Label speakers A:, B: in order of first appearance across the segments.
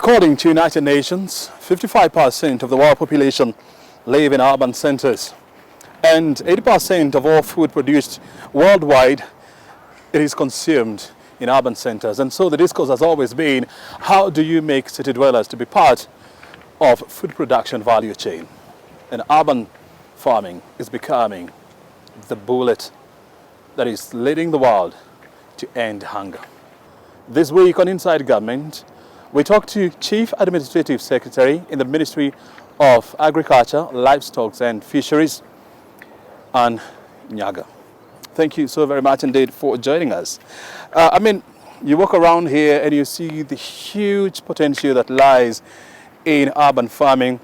A: According to United Nations, 55% of the world population live in urban centers, and 80% of all food produced worldwide, it is consumed in urban centers. And so the discourse has always been, how do you make city dwellers to be part of food production value chain? And urban farming is becoming the bullet that is leading the world to end hunger. This week on Inside Government, we talk to Chief Administrative Secretary in the Ministry of Agriculture, Livestock and Fisheries, Anne Nyaga. Thank you so very much indeed for joining us. You walk around here and you see the huge potential that lies in urban farming.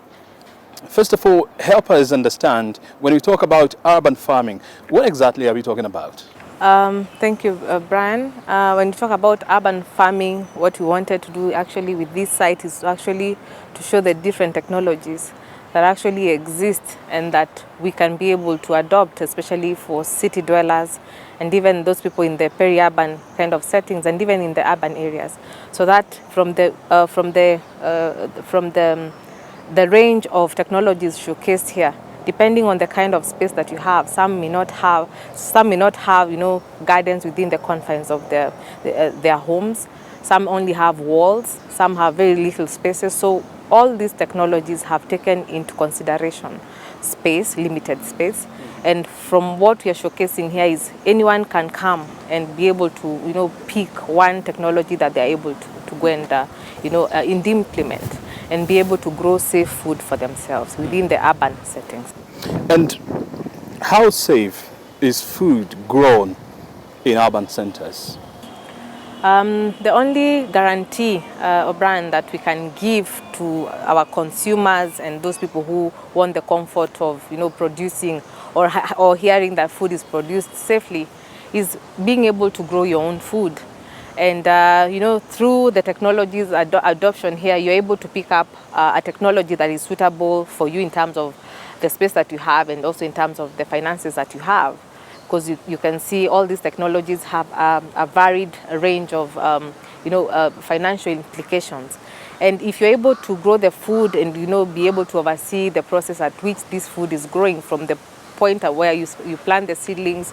A: First of all, help us understand, when we talk about urban farming, what exactly are we talking about?
B: Thank you, Brian. When you talk about urban farming, what we wanted to do actually with this site is actually to show the different technologies that actually exist and that we can be able to adopt, especially for city dwellers and even those people in the peri-urban kind of settings and even in the urban areas. So that from the range of technologies showcased here, depending on the kind of space that you have, some may not have, gardens within the confines of their homes. Some only have walls, some have very little spaces. So all these technologies have taken into consideration space, limited space. And from what we are showcasing here is anyone can come and be able to, pick one technology that they are able to go and, implement and be able to grow safe food for themselves within the urban settings.
A: And how safe is food grown in urban centers?
B: The only guarantee, O'Brien, that we can give to our consumers and those people who want the comfort of, producing or hearing that food is produced safely is being able to grow your own food. And, through the technologies adoption here, you're able to pick up a technology that is suitable for you in terms of the space that you have and also in terms of the finances that you have. Because you can see all these technologies have a varied range of, financial implications. And if you're able to grow the food and, be able to oversee the process at which this food is growing from the point at where you plant the seedlings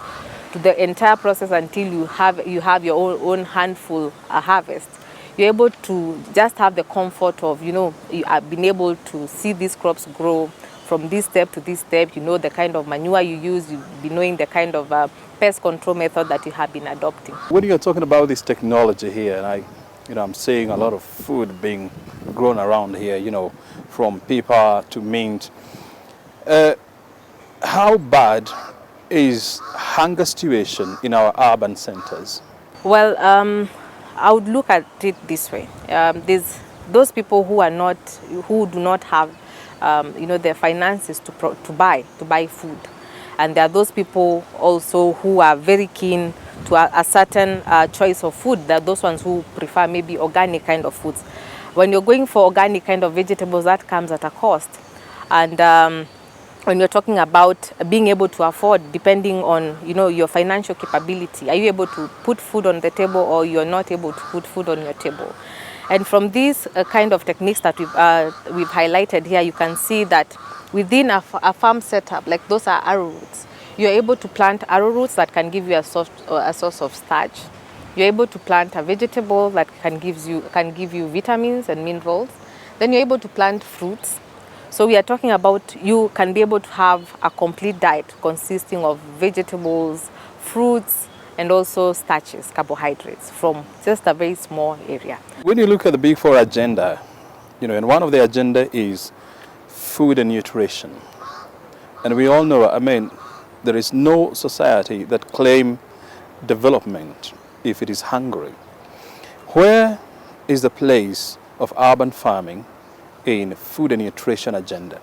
B: to the entire process until you have your own handful harvest, you're able to just have the comfort of, being able to see these crops grow from this step to this step. You know the kind of manure you use, you'll be knowing the kind of pest control method that you have been adopting.
A: When you're talking about this technology here, and I'm seeing a lot of food being grown around here, from pepper to mint. How bad is hunger situation in our urban centers?
B: Well, I would look at it this way. There's those people who do not have their finances to buy food. And there are those people also who are very keen to a certain choice of food. There are those ones who prefer maybe organic kind of foods. When you're going for organic kind of vegetables, that comes at a cost. And when you're talking about being able to afford, depending on your financial capability, are you able to put food on the table or you're not able to put food on your table? And from these kind of techniques that we've highlighted here, you can see that within a farm setup, like those are arrowroots, you're able to plant arrowroots that can give you a source of starch. You're able to plant a vegetable that can give you vitamins and minerals. Then you're able to plant fruits. So we are talking about you can be able to have a complete diet consisting of vegetables, fruits, and also starches, carbohydrates, from just a very small area.
A: When you look at the Big Four agenda, and one of the agenda is food and nutrition. And we all know, there is no society that claims development if it is hungry. Where is the place of urban farming in food and nutrition agenda?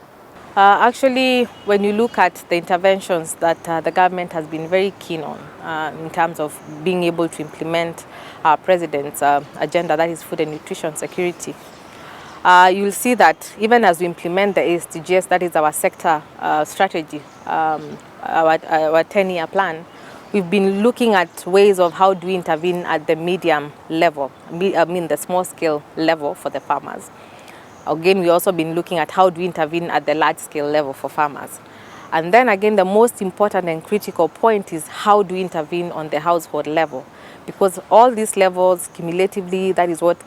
B: Actually, when you look at the interventions that the government has been very keen on in terms of being able to implement our president's agenda, that is food and nutrition security, you'll see that even as we implement the ASDGs, that is our sector strategy, our 10-year plan, we've been looking at ways of how do we intervene at the medium level, the small scale level for the farmers. Again, we've also been looking at how do we intervene at the large scale level for farmers. And then again, the most important and critical point is how do we intervene on the household level? Because all these levels cumulatively, that is what,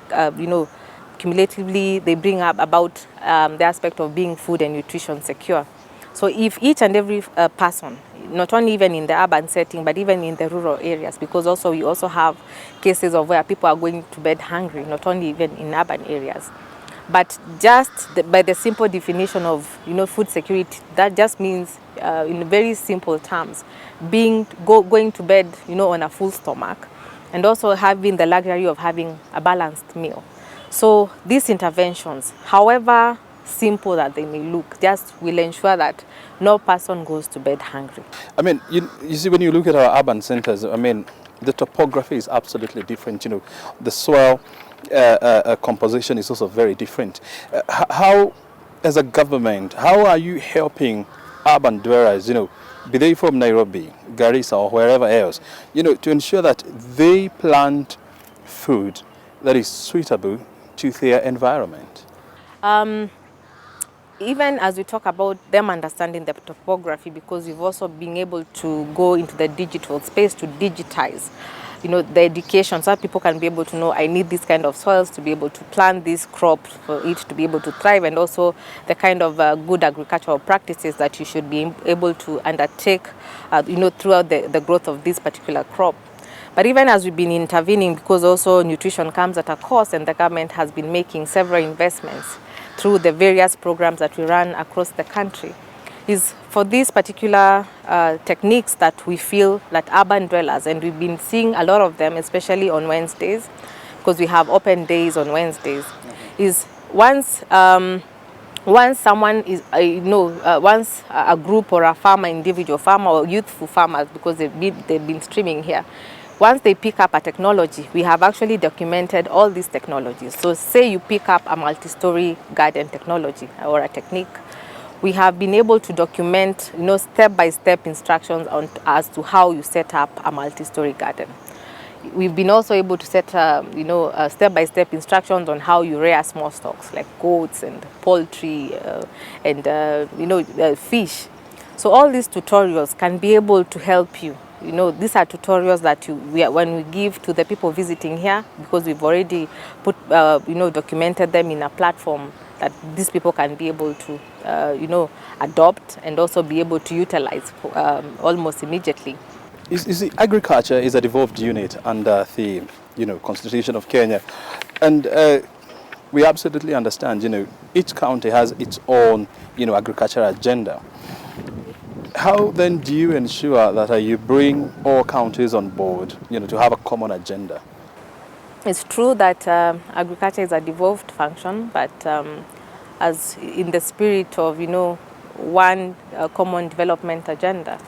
B: cumulatively they bring up about the aspect of being food and nutrition secure. So if each and every person, not only even in the urban setting, but even in the rural areas, because also we also have cases of where people are going to bed hungry, not only even in urban areas. But just by the simple definition of food security, that just means in very simple terms, going to bed on a full stomach, and also having the luxury of having a balanced meal. So these interventions, however simple that they may look, just will ensure that no person goes to bed hungry.
A: I mean, you see, when you look at our urban centers, I mean, the topography is absolutely different. The soil composition is also very different. How, as a government, how are you helping urban dwellers, be they from Nairobi, Garissa, or wherever else, to ensure that they plant food that is suitable to their environment?
B: Even as we talk about them understanding the topography, because we've also been able to go into the digital space to digitize, the education, so that people can be able to know, I need this kind of soils to be able to plant this crop for it to be able to thrive, and also the kind of good agricultural practices that you should be able to undertake, throughout the growth of this particular crop. But even as we've been intervening, because also nutrition comes at a cost, and the government has been making several investments through the various programs that we run across the country, is for these particular techniques that we feel that urban dwellers, and we've been seeing a lot of them, especially on Wednesdays, because we have open days on Wednesdays, is once someone is, once a group or a farmer, individual farmer or youthful farmers, because they've been streaming here, once they pick up a technology, we have actually documented all these technologies. So say you pick up a multi-story garden technology or a technique, we have been able to document, step-by-step instructions as to how you set up a multi-story garden. We've been also able to set, step-by-step instructions on how you rear small stocks like goats and poultry and fish. So all these tutorials can be able to help you. These are tutorials that when we give to the people visiting here, because we've already put, documented them in a platform that these people can be able to, adopt and also be able to utilize almost immediately.
A: You see, agriculture is a devolved unit under the, Constitution of Kenya, and we absolutely understand, each county has its own, agricultural agenda. How then do you ensure that you bring all counties on board, to have a common agenda?
B: It's true that agriculture is a devolved function, but as in the spirit of, one common development agenda,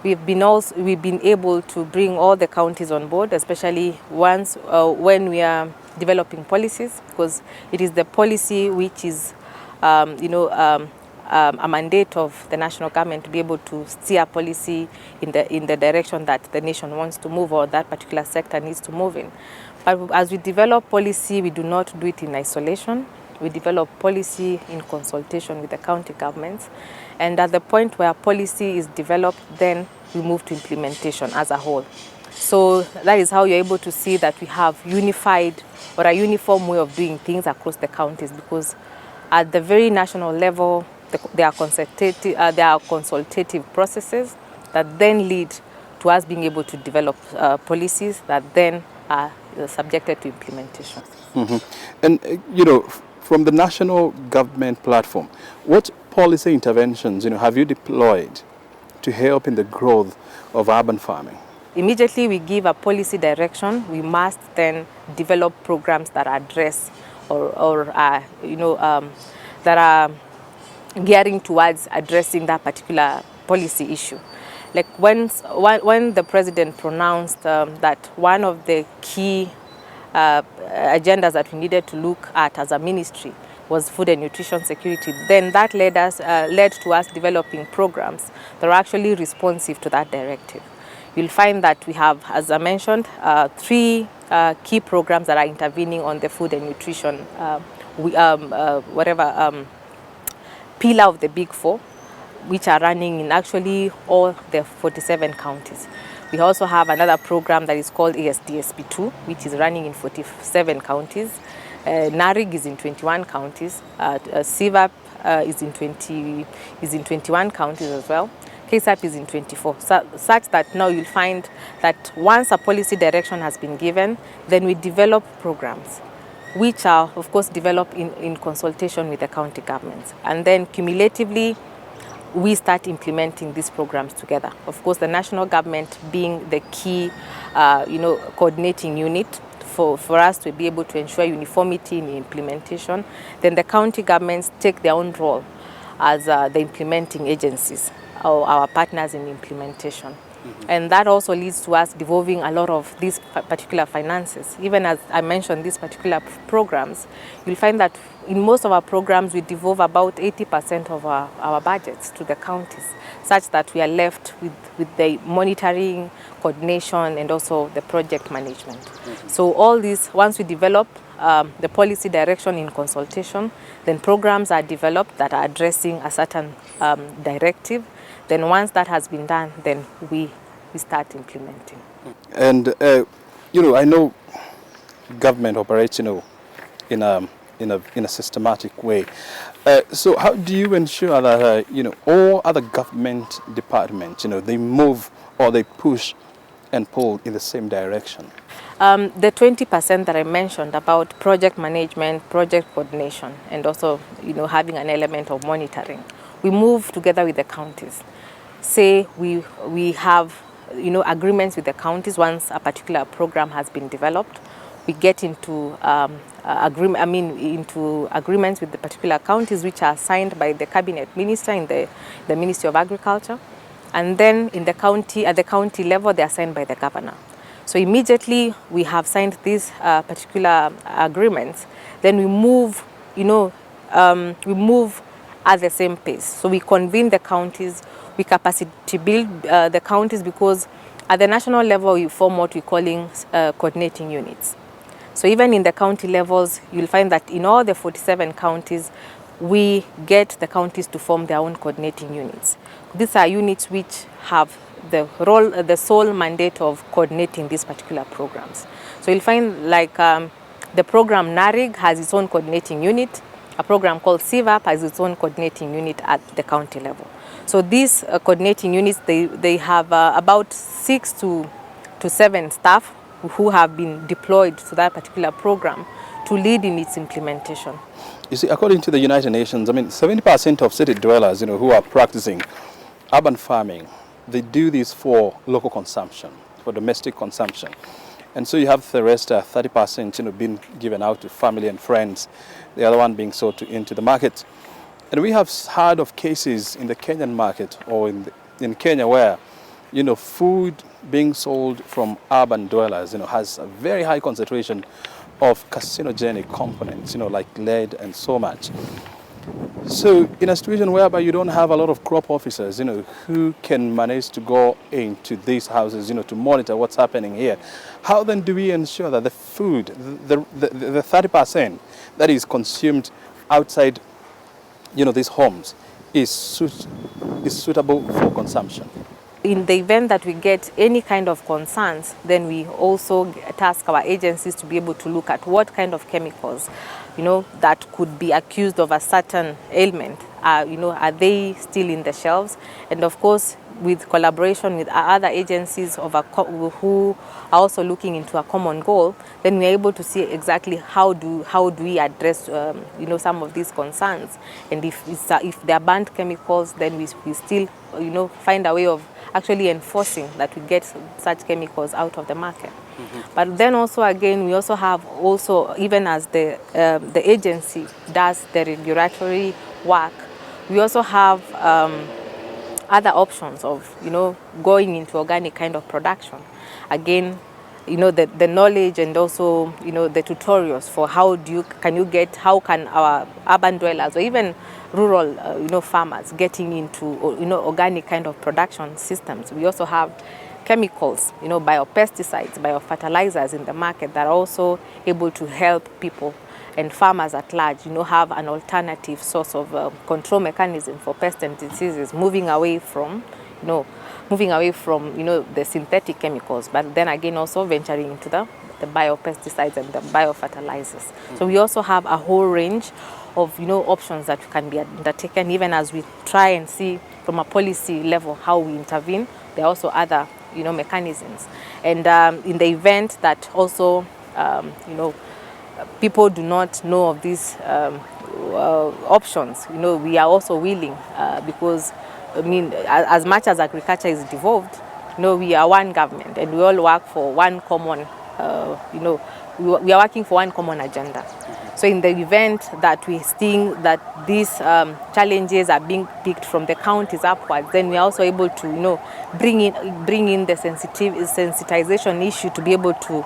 B: we've been able to bring all the counties on board, especially when we are developing policies, because it is the policy which is, a mandate of the national government to be able to steer policy in the direction that the nation wants to move, or that particular sector needs to move in. But as we develop policy, we do not do it in isolation. We develop policy in consultation with the county governments. And at the point where policy is developed, then we move to implementation as a whole. So that is how you're able to see that we have unified or a uniform way of doing things across the counties, because at the very national level, there are consultative processes that then lead to us being able to develop policies that then are subjected to implementation.
A: Mm-hmm. And, from the national government platform, what policy interventions, have you deployed to help in the growth of urban farming?
B: Immediately we give a policy direction, we must then develop programs that address that are gearing towards addressing that particular policy issue. Like when the president pronounced that one of the key agendas that we needed to look at as a ministry was food and nutrition security, then that led to us developing programs that are actually responsive to that directive. you'll find that we have, as I mentioned, three key programs that are intervening on the food and nutrition, pillar of the Big Four, which are running in actually all the 47 counties. We also have another program that is called ASDSP2, which is running in 47 counties. NARIG is in 21 counties. CVAP is in 21 counties as well. KSAP is in 24, such that now you'll find that once a policy direction has been given, then we develop programs, which are, of course, developed in consultation with the county governments. And then cumulatively, we start implementing these programs together. Of course, the national government being the key, coordinating unit for us to be able to ensure uniformity in the implementation. Then the county governments take their own role as the implementing agencies, or our partners in implementation. And that also leads to us devolving a lot of these particular finances. Even as I mentioned, these particular programs, you'll find that in most of our programs, we devolve about 80% of our budgets to the counties, such that we are left with the monitoring, coordination, and also the project management. So all these, once we develop the policy direction in consultation, then programs are developed that are addressing a certain directive. Then once that has been done, then we start implementing.
A: And I know government operates, in a systematic way. So how do you ensure that all other government departments, they move or they push and pull in the same direction?
B: The 20% that I mentioned about project management, project coordination, and also having an element of monitoring, we move together with the counties. Say we have agreements with the counties once a particular program has been developed. We get into agreements with the particular counties, which are signed by the cabinet minister in the Ministry of Agriculture, and then at the county level, they are signed by the governor. So immediately we have signed these particular agreements, then we move, at the same pace. So we convene the counties, we capacity build the counties, because at the national level we form what we're calling coordinating units. So even in the county levels, you'll find that in all the 47 counties, we get the counties to form their own coordinating units. These are units which have the sole mandate of coordinating these particular programs. So you'll find like the program NARIG has its own coordinating unit. A program called CVAP has its own coordinating unit at the county level. So these coordinating units, they have about 6 to 7 staff who have been deployed to that particular program to lead in its implementation.
A: You see, according to the United Nations, 70% of city dwellers, who are practicing urban farming, they do this for local consumption, for domestic consumption. And so you have the rest, 30%, being given out to family and friends, the other one being sold into the market. And we have heard of cases in the Kenyan market or in Kenya where, food being sold from urban dwellers, has a very high concentration of carcinogenic components, like lead and so much. So in a situation whereby you don't have a lot of crop officers, who can manage to go into these houses, to monitor what's happening here, how then do we ensure that the food, the 30% that is consumed outside, these homes is suitable for consumption?
B: In the event that we get any kind of concerns, then we also task our agencies to be able to look at what kind of chemicals, that could be accused of a certain ailment. Are they still in the shelves? And of course, with collaboration with other agencies who are also looking into a common goal, then we're able to see exactly how do we address some of these concerns. And if they are banned chemicals, then we still find a way of actually enforcing that we get such chemicals out of the market. But then also again, we also have even as the agency does the regulatory work, we also have other options of going into organic kind of production. Again, the knowledge and also the tutorials for how can our urban dwellers or even rural farmers getting into organic kind of production systems. We also have chemicals, biopesticides, biofertilizers in the market that are also able to help people and farmers at large, have an alternative source of control mechanism for pests and diseases, moving away from the synthetic chemicals, but then again also venturing into the biopesticides and the biofertilizers. So we also have a whole range of options that can be undertaken, even as we try and see from a policy level how we intervene. There are also other mechanisms, and in the event that also people do not know of these options, we are also willing, because as much as agriculture is devolved, we are one government and we all work for one common, we are working for one common agenda. So in the event that we think that these challenges are being picked from the counties upwards, then we are also able to, bring in the sensitization issue to be able to,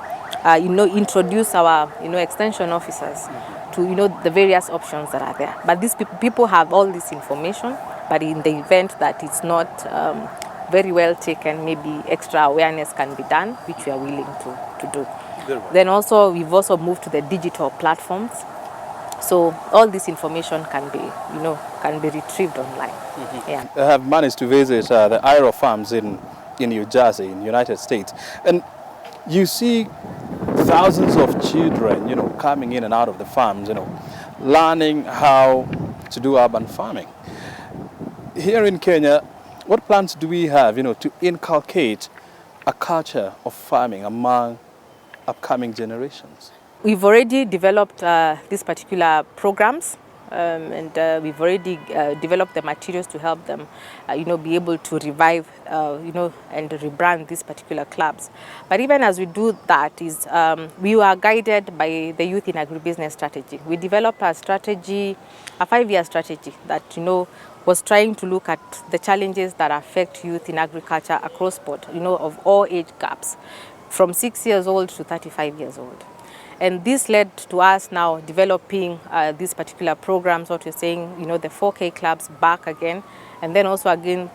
B: introduce our, extension officers to, the various options that are there. But these people have all this information, but in the event that it's not very well taken, maybe extra awareness can be done, which we are willing to do. Then also, we've also moved to the digital platforms. So all this information can be retrieved online. Mm-hmm. Yeah.
A: I have managed to visit the Iro farms in New Jersey, in the United States. And you see thousands of children, coming in and out of the farms, learning how to do urban farming. Here in Kenya, what plans do we have, to inculcate a culture of farming among upcoming generations?
B: We've already developed these particular programs, and we've already developed the materials to help them, be able to revive, and rebrand these particular clubs. But even as we do that, we are guided by the Youth in Agribusiness strategy. We developed a strategy, a 5-year strategy that, was trying to look at the challenges that affect youth in agriculture across board, of all age gaps, from 6 years old to 35 years old. And this led to us now developing these particular programs, what you're saying, the 4K clubs back again, and then also again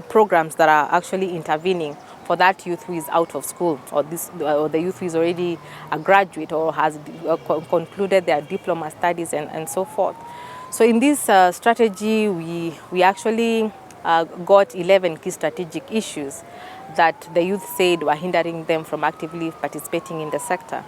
B: programs that are actually intervening for that youth who is out of school, or the youth who is already a graduate or has concluded their diploma studies and so forth. So in this strategy, we actually got 11 key strategic issues that the youth said were hindering them from actively participating in the sector.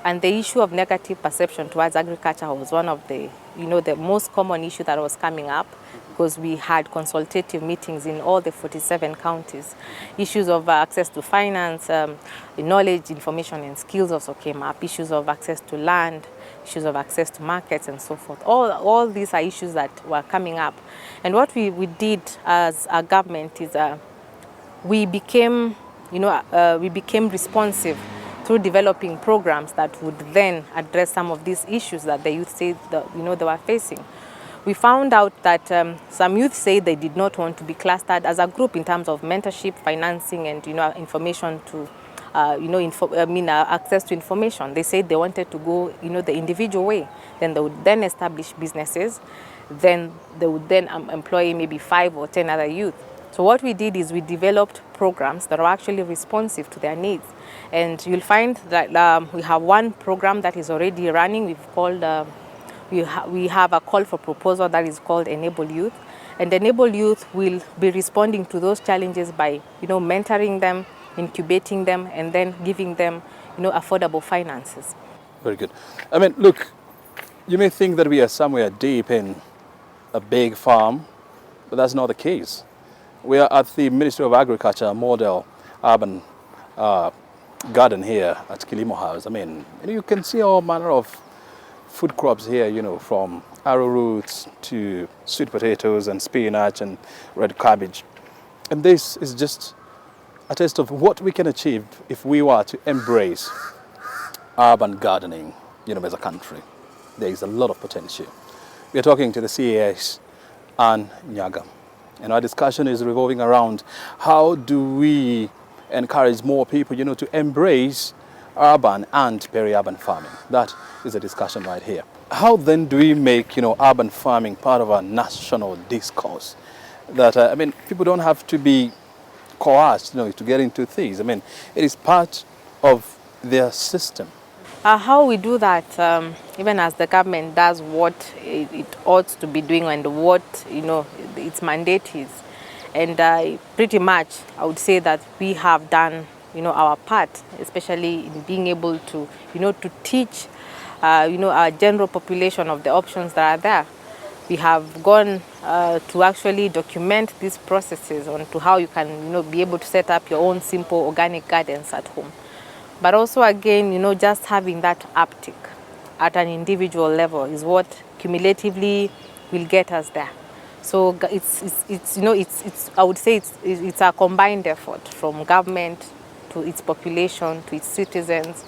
B: And the issue of negative perception towards agriculture was one of the, the most common issue that was coming up, because we had consultative meetings in all the 47 counties. Issues of access to finance, knowledge, information, and skills also came up. Issues of access to land, issues of access to markets, and so forth. All these are issues that were coming up. And what we did as a government is we became responsive through developing programs that would then address some of these issues that the youth said they were facing. We found out that some youth say they did not want to be clustered as a group in terms of mentorship, financing, and information to access to information. They said they wanted to go the individual way. Then they would then establish businesses. Then they would then employ maybe 5 or 10 other youth. So what we did is we developed programs that are actually responsive to their needs. And you'll find that we have one program that is already running. We've called, we have a call for proposal that is called Enable Youth. And Enable Youth will be responding to those challenges by, mentoring them, incubating them, and then giving them, affordable finances.
A: Very good. I mean, look, you may think that we are somewhere deep in a big farm, but that's not the case. We are at the Ministry of Agriculture model urban garden here at Kilimo House. I mean, you can see all manner of food crops here, from arrowroots to sweet potatoes and spinach and red cabbage. And this is just a taste of what we can achieve if we were to embrace urban gardening, as a country. There is a lot of potential. We are talking to the CAS Anne Nyaga. And our discussion is revolving around how do we encourage more people, to embrace urban and peri-urban farming. That is the discussion right here. How then do we make, urban farming part of our national discourse? That, people don't have to be coerced, to get into things. I mean, it is part of their system.
B: How we do that, even as the government does what it ought to be doing and what its mandate is, and pretty much I would say that we have done our part, especially in being able to to teach our general population of the options that are there. We have gone to actually document these processes on to how you can be able to set up your own simple organic gardens at home. But also again, just having that uptick at an individual level is what cumulatively will get us there. So it's I would say it's a combined effort from government to its population, to its citizens,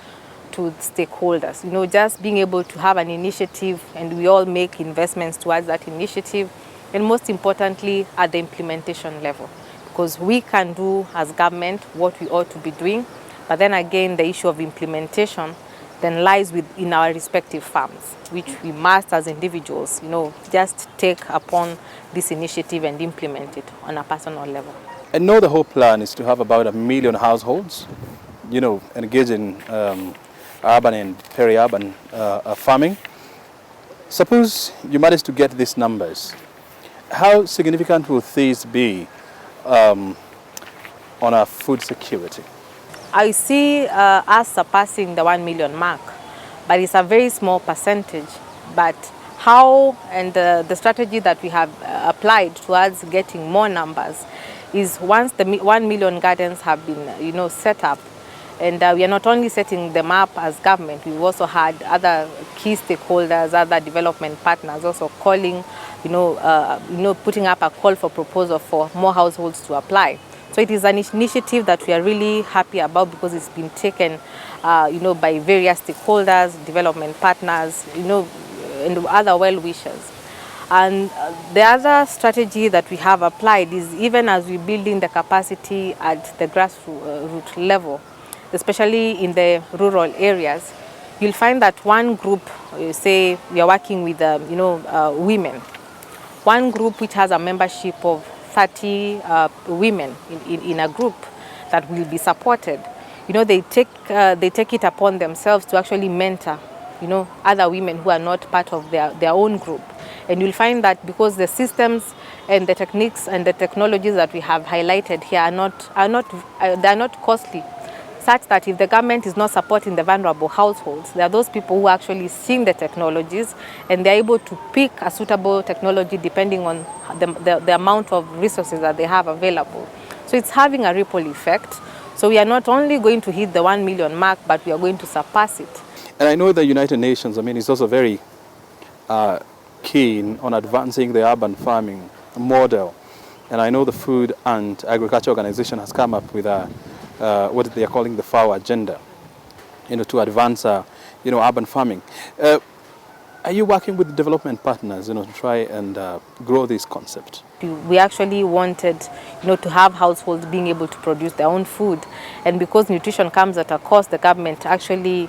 B: to stakeholders. Just being able to have an initiative and we all make investments towards that initiative, and most importantly at the implementation level, because we can do as government what we ought to be doing. But then again, the issue of implementation then lies within our respective farms, which we must as individuals, just take upon this initiative and implement it on a personal level.
A: I know the whole plan is to have about 1 million households, engage in urban and peri-urban farming. Suppose you manage to get these numbers. How significant will these be on our food security?
B: I see us surpassing the 1 million mark, but it's a very small percentage. But how and the strategy that we have applied towards getting more numbers is once the 1 million gardens have been set up, and we are not only setting them up as government, we've also had other key stakeholders, other development partners also calling, putting up a call for proposal for more households to apply. So it is an initiative that we are really happy about because it's been taken, by various stakeholders, development partners, and other well-wishers. And the other strategy that we have applied is even as we build in the capacity at the grassroots level, especially in the rural areas, you'll find that one group, say we are working with, women, one group which has a membership of 30 women in a group that will be supported. They take it upon themselves to actually mentor, other women who are not part of their own group. And you'll find that because the systems and the techniques and the technologies that we have highlighted here are not costly, such that if the government is not supporting the vulnerable households, there are those people who are actually seeing the technologies and they're able to pick a suitable technology depending on the amount of resources that they have available. So it's having a ripple effect. So we are not only going to hit the 1 million mark, but we are going to surpass it.
A: And I know the United Nations, is also very keen on advancing the urban farming model. And I know the Food and Agriculture Organization has come up with what they are calling the FAO agenda, to advance, urban farming. Are you working with development partners, to try and grow this concept?
B: We actually wanted, to have households being able to produce their own food, and because nutrition comes at a cost, the government actually,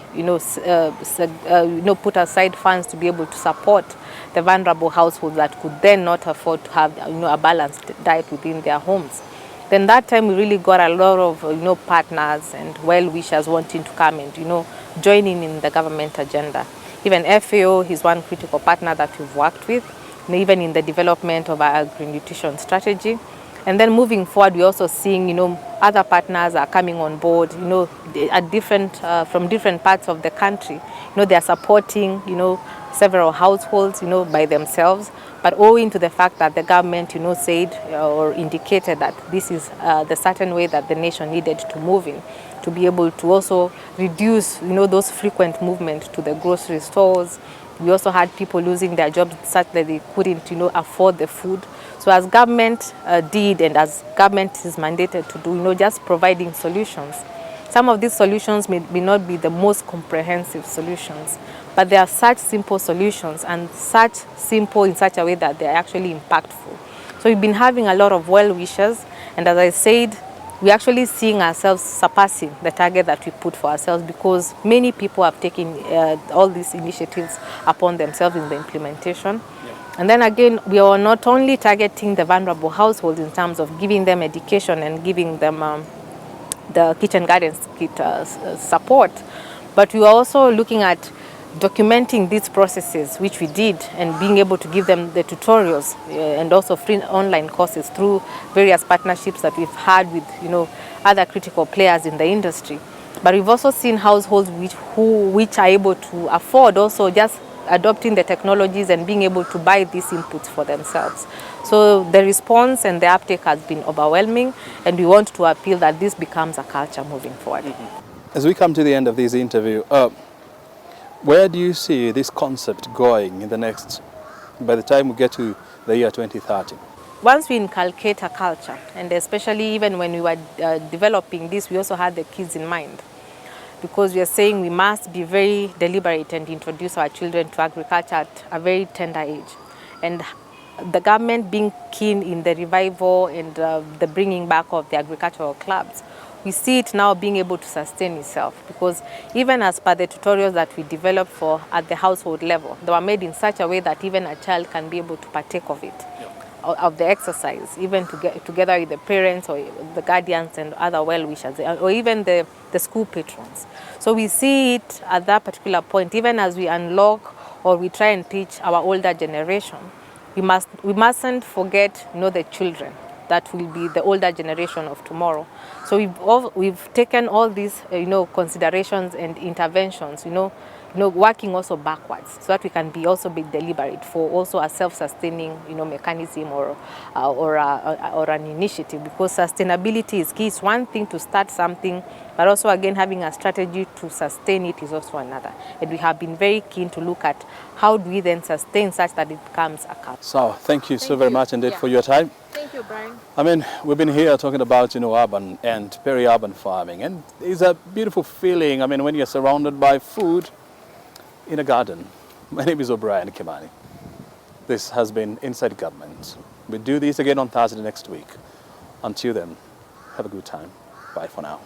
B: put aside funds to be able to support the vulnerable households that could then not afford to have, a balanced diet within their homes. Then that time we really got a lot of, partners and well-wishers wanting to come and, join in the government agenda. Even FAO is one critical partner that we've worked with, even in the development of our agri-nutrition strategy. And then moving forward, we're also seeing, other partners are coming on board, at from different parts of the country. They are supporting, several households, by themselves. But owing to the fact that the government, said or indicated that this is the certain way that the nation needed to move in, to be able to also reduce, those frequent movements to the grocery stores. We also had people losing their jobs such that they couldn't, afford the food. So as government did, and as government is mandated to do, just providing solutions. Some of these solutions may not be the most comprehensive solutions, but they are such simple solutions and such simple in such a way that they are actually impactful. So we've been having a lot of well-wishers, and as I said, we're actually seeing ourselves surpassing the target that we put for ourselves because many people have taken all these initiatives upon themselves in the implementation. And then again, we are not only targeting the vulnerable households in terms of giving them education and giving them the kitchen gardens kit support, but we are also looking at documenting these processes, which we did, and being able to give them the tutorials and also free online courses through various partnerships that we've had with other critical players in the industry. But we've also seen households which are able to afford also just adopting the technologies and being able to buy these inputs for themselves. So the response and the uptake has been overwhelming, and we want to appeal that this becomes a culture moving forward.
A: As we come to the end of this interview, where do you see this concept going in the next, by the time we get to the year 2030?
B: Once we inculcate a culture, and especially even when we were developing this, we also had the kids in mind, because we are saying we must be very deliberate and introduce our children to agriculture at a very tender age. And the government being keen in the revival and the bringing back of the agricultural clubs, we see it now being able to sustain itself, because even as per the tutorials that we developed for at the household level, they were made in such a way that even a child can be able to partake of it, of the exercise, even together with the parents or the guardians and other well-wishers, or even the school patrons. So we see it at that particular point, even as we unlock or we try and teach our older generation, we mustn't forget the children that will be the older generation of tomorrow. So we've taken all these considerations and interventions, working also backwards, so that we can also be deliberate for also a self-sustaining mechanism or an initiative, because sustainability is key. It's one thing to start something, but also again having a strategy to sustain it is also another. And we have been very keen to look at how do we then sustain such that it becomes a culture.
A: So thank you so very much indeed for your time.
B: Thank you, Brian.
A: I mean, we've been here talking about urban and peri-urban farming, and it's a beautiful feeling. I mean, when you're surrounded by food in a garden. My name is O'Brien Kimani. This has been Inside Government. We'll do this again on Thursday next week. Until then, have a good time. Bye for now.